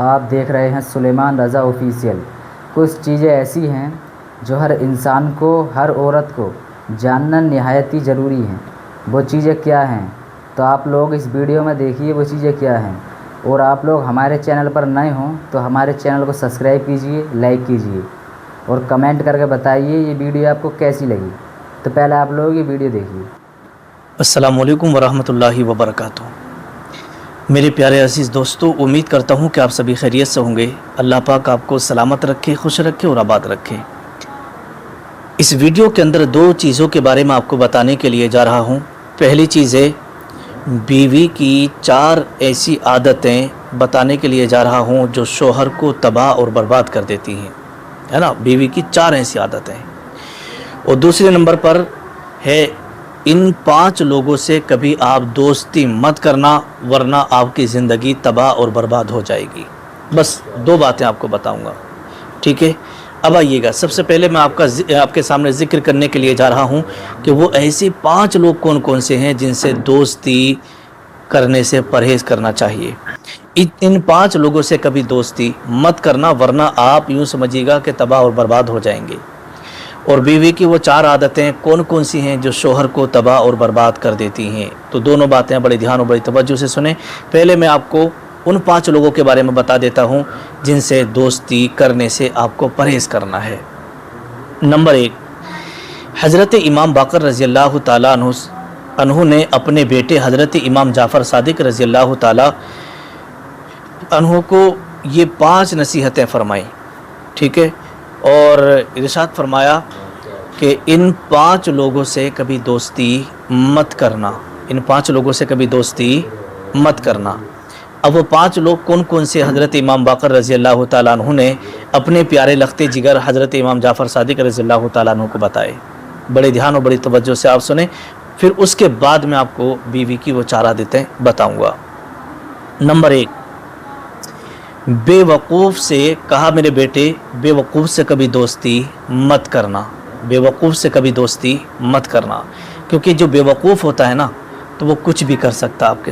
آپ دیکھ رہے ہیں سلیمان رضا آفیشیل۔ کچھ چیزیں ایسی ہیں جو ہر انسان کو، ہر عورت کو جاننا نہایت ہی ضروری ہیں۔ وہ چیزیں کیا ہیں تو آپ لوگ اس ویڈیو میں دیکھیے وہ چیزیں کیا ہیں، اور آپ لوگ ہمارے چینل پر نئے ہوں تو ہمارے چینل کو سبسکرائب کیجئے، لائک کیجئے اور کمنٹ کر کے بتائیے یہ ویڈیو آپ کو کیسی لگی۔ تو پہلے آپ لوگ یہ ویڈیو دیکھیے۔ السلام علیکم ورحمۃ اللہ وبرکاتہ۔ میرے پیارے عزیز دوستو، امید کرتا ہوں کہ آپ سبھی خیریت سے ہوں گے۔ اللہ پاک آپ کو سلامت رکھے، خوش رکھے اور آباد رکھے۔ اس ویڈیو کے اندر دو چیزوں کے بارے میں آپ کو بتانے کے لیے جا رہا ہوں۔ پہلی چیز ہے بیوی کی 4 ایسی عادتیں بتانے کے لیے جا رہا ہوں جو شوہر کو تباہ اور برباد کر دیتی ہیں، ہے نا۔ بیوی کی 4 ایسی عادتیں، اور دوسرے نمبر پر ہے ان 5 لوگوں سے کبھی آپ دوستی مت کرنا ورنہ آپ کی زندگی تباہ اور برباد ہو جائے گی۔ بس 2 باتیں آپ کو بتاؤں گا، ٹھیک ہے۔ اب آئیے گا، سب سے پہلے میں آپ کے سامنے ذکر کرنے کے لیے جا رہا ہوں کہ وہ ایسے 5 لوگ کون کون سے ہیں جن سے دوستی کرنے سے پرہیز کرنا چاہیے۔ ان 5 لوگوں سے کبھی دوستی مت کرنا ورنہ آپ یوں سمجھیے گا کہ تباہ اور برباد ہو جائیں گے۔ اور بیوی کی وہ 4 عادتیں کون کون سی ہیں جو شوہر کو تباہ اور برباد کر دیتی ہیں۔ تو دونوں باتیں بڑے دھیان اور بڑی توجہ سے سنیں۔ پہلے میں آپ کو ان 5 لوگوں کے بارے میں بتا دیتا ہوں جن سے دوستی کرنے سے آپ کو پرہیز کرنا ہے۔ نمبر 1، حضرت امام باقر رضی اللہ تعالیٰ عنہ نے اپنے بیٹے حضرت امام جعفر صادق رضی اللہ تعالیٰ عنہ کو یہ 5 نصیحتیں فرمائیں، ٹھیک ہے۔ اور ارشاد فرمایا کہ ان 5 لوگوں سے کبھی دوستی مت کرنا، ان 5 لوگوں سے کبھی دوستی مت کرنا۔ اب وہ 5 لوگ کون کون سے حضرت امام باقر رضی اللہ تعالیٰ عنہ نے اپنے پیارے لختے جگر حضرت امام جعفر صادق رضی اللہ تعالیٰ عنہ کو بتائے۔ بڑے دھیان اور بڑی توجہ سے آپ سنیں، پھر اس کے بعد میں آپ کو بیوی کی وہ 4 عادتیں بتاؤں گا۔ نمبر 1، بے وقوف سے کہا میرے بیٹے بے وقوف سے کبھی دوستی مت کرنا، بے وقوف سے کبھی دوستی مت کرنا، کیونکہ جو بے وقوف ہوتا ہے نا تو وہ کچھ بھی کر سکتا آپ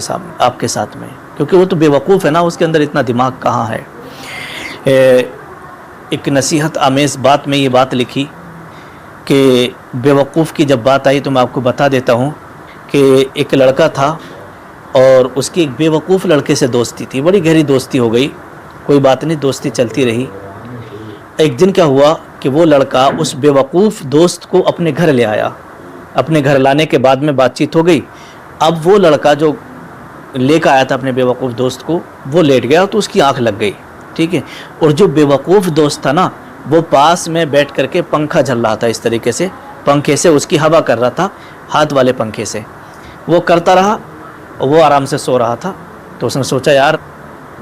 کے ساتھ میں، کیونکہ وہ تو بے وقوف ہے نا، اس کے اندر اتنا دماغ کہاں ہے۔ ایک نصیحت آمیز بات میں یہ بات لکھی کہ بے وقوف کی جب بات آئی تو میں آپ کو بتا دیتا ہوں کہ ایک لڑکا تھا اور اس کی ایک بے وقوف لڑکے سے دوستی تھی، بڑی گہری دوستی ہو گئی، کوئی بات نہیں، دوستی چلتی رہی۔ ایک دن کیا ہوا کہ وہ لڑکا اس بے وقوف دوست کو اپنے گھر لے آیا۔ اپنے گھر لانے کے بعد میں بات چیت ہو گئی۔ اب وہ لڑکا جو لے کے آیا تھا اپنے بے وقوف دوست کو، وہ لیٹ گیا تو اس کی آنکھ لگ گئی، ٹھیک ہے۔ اور جو بے وقوف دوست تھا نا، وہ پاس میں بیٹھ کر کے پنکھا جھل رہا تھا، اس طریقے سے پنکھے سے اس کی ہوا کر رہا تھا، ہاتھ والے پنکھے سے وہ کرتا رہا، اور وہ آرام سے سو رہا تھا۔ تو اس نے سوچا یار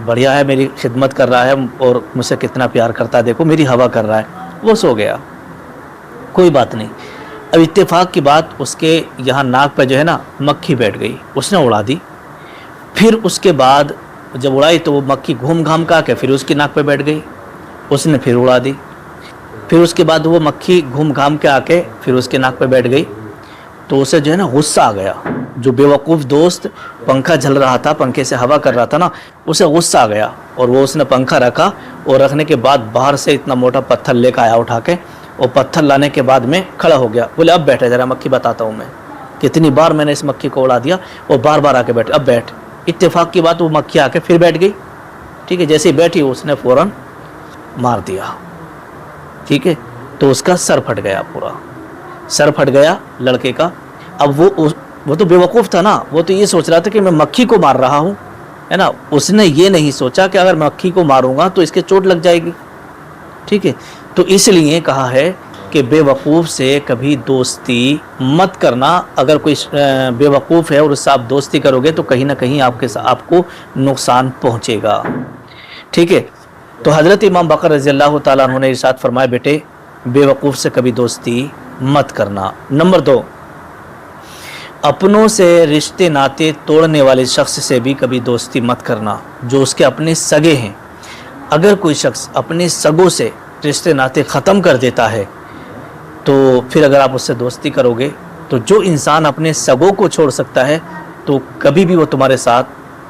بڑھیا ہے، میری خدمت کر رہا ہے اور مجھ سے کتنا پیار کرتا ہے، دیکھو میری ہوا کر رہا ہے۔ وہ سو گیا، کوئی بات نہیں۔ اب اتفاق کی بات، اس کے یہاں ناک پہ جو ہے نا مکھی بیٹھ گئی، اس نے اڑا دی۔ پھر اس کے بعد جب اڑائی تو وہ مکھی گھوم گھام کا کے پھر اس کی ناک پہ بیٹھ گئی، اس نے پھر اڑا دی۔ پھر اس کے بعد وہ مکھی گھوم گھام کے آ کے پھر اس کے ناک پہ بیٹھ گئی، تو اسے جو ہے نا غصہ آ گیا۔ جو بے وقوف دوست پنکھا جھل رہا تھا، پنکھے سے ہوا کر رہا تھا نا، اسے غصہ آ گیا، اور وہ اس نے پنکھا رکھا، اور رکھنے کے بعد باہر سے اتنا موٹا پتھر لے کے آیا اٹھا کے، اور پتھر لانے کے بعد میں کھڑا ہو گیا، بولے اب بیٹھے ذرا مکھی بتاتا ہوں میں کتنی بار میں نے اس مکھی کو اڑا دیا، اور بار بار آ کے بیٹھے، اب بیٹھ۔ اتفاق کی بات وہ مکھی آ کے پھر بیٹھ گئی، ٹھیک ہے۔ جیسے ہی بیٹھی اس نے فوراً مار دیا، ٹھیک ہے۔ تو اس کا سر پھٹ گیا، پورا سر پھٹ گیا لڑکے کا۔ اب وہ تو بے وقوف تھا نا، وہ تو یہ سوچ رہا تھا کہ میں مکھی کو مار رہا ہوں، ہے نا۔ اس نے یہ نہیں سوچا کہ اگر مکھی کو ماروں گا تو اس کے چوٹ لگ جائے گی، ٹھیک ہے۔ تو اس لیے کہا ہے کہ بے وقوف سے کبھی دوستی مت کرنا۔ اگر کوئی بے وقوف ہے اور اس سے آپ دوستی کرو گے تو کہیں نہ کہیں آپ کو نقصان پہنچے گا، ٹھیک ہے۔ تو حضرت امام باقر رضی اللہ تعالیٰ عنہ نے ارشاد فرمایا بیٹے بے وقوف سے کبھی دوستی مت کرنا۔ نمبر 2، اپنوں سے رشتے ناطے توڑنے والے شخص سے بھی کبھی دوستی مت کرنا جو اس کے اپنے سگے ہیں۔ اگر کوئی شخص اپنے سگوں سے رشتے ناطے ختم کر دیتا ہے تو پھر اگر آپ اس سے دوستی کرو گے تو جو انسان اپنے سگوں کو چھوڑ سکتا ہے تو کبھی بھی وہ تمہارے ساتھ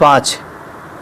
5,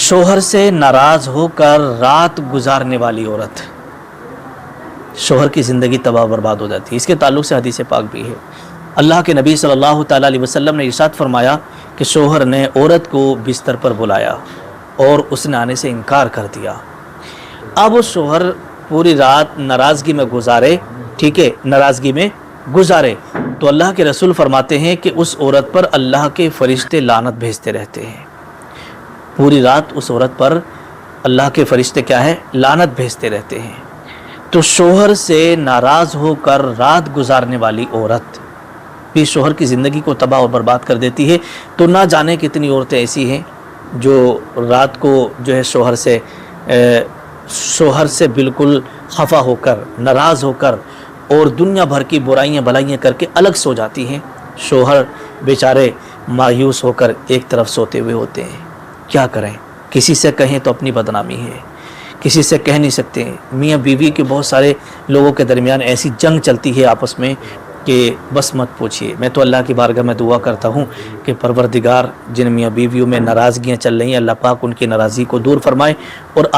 شوہر سے ناراض ہو کر رات گزارنے والی عورت، شوہر کی زندگی تباہ و برباد ہو جاتی ہے۔ اس کے تعلق سے حدیث پاک بھی ہے۔ اللہ کے نبی صلی اللہ تعالیٰ علیہ وسلم نے ارشاد فرمایا کہ شوہر نے عورت کو بستر پر بلایا اور اس نے آنے سے انکار کر دیا۔ اب وہ شوہر پوری رات ناراضگی میں گزارے، ٹھیک ہے، ناراضگی میں گزارے، تو اللہ کے رسول فرماتے ہیں کہ اس عورت پر اللہ کے فرشتے لعنت بھیجتے رہتے ہیں۔ پوری رات اس عورت پر اللہ کے فرشتے کیا ہے؟ لعنت بھیجتے رہتے ہیں۔ تو شوہر سے ناراض ہو کر رات گزارنے والی عورت بھی شوہر کی زندگی کو تباہ و برباد کر دیتی ہے۔ تو نہ جانے کتنی عورتیں ایسی ہیں جو رات کو جو ہے شوہر سے بالکل خفا ہو کر، ناراض ہو کر اور دنیا بھر کی برائیاں بھلائیاں کر کے الگ سو جاتی ہیں۔ شوہر بیچارے مایوس ہو کر ایک طرف سوتے ہوئے ہوتے ہیں۔ کیا کریں؟ کسی سے کہیں تو اپنی بدنامی ہے، کسی سے کہہ نہیں سکتے۔ میاں بیوی کے بہت سارے لوگوں کے درمیان ایسی جنگ چلتی ہے آپس میں کہ بس مت پوچھیے۔ میں تو اللہ کی بارگاہ میں دعا کرتا ہوں کہ پروردگار جن میاں بیویوں میں ناراضگیاں چل رہی ہیں، اللہ پاک ان کی ناراضی کو دور فرمائے اور آپ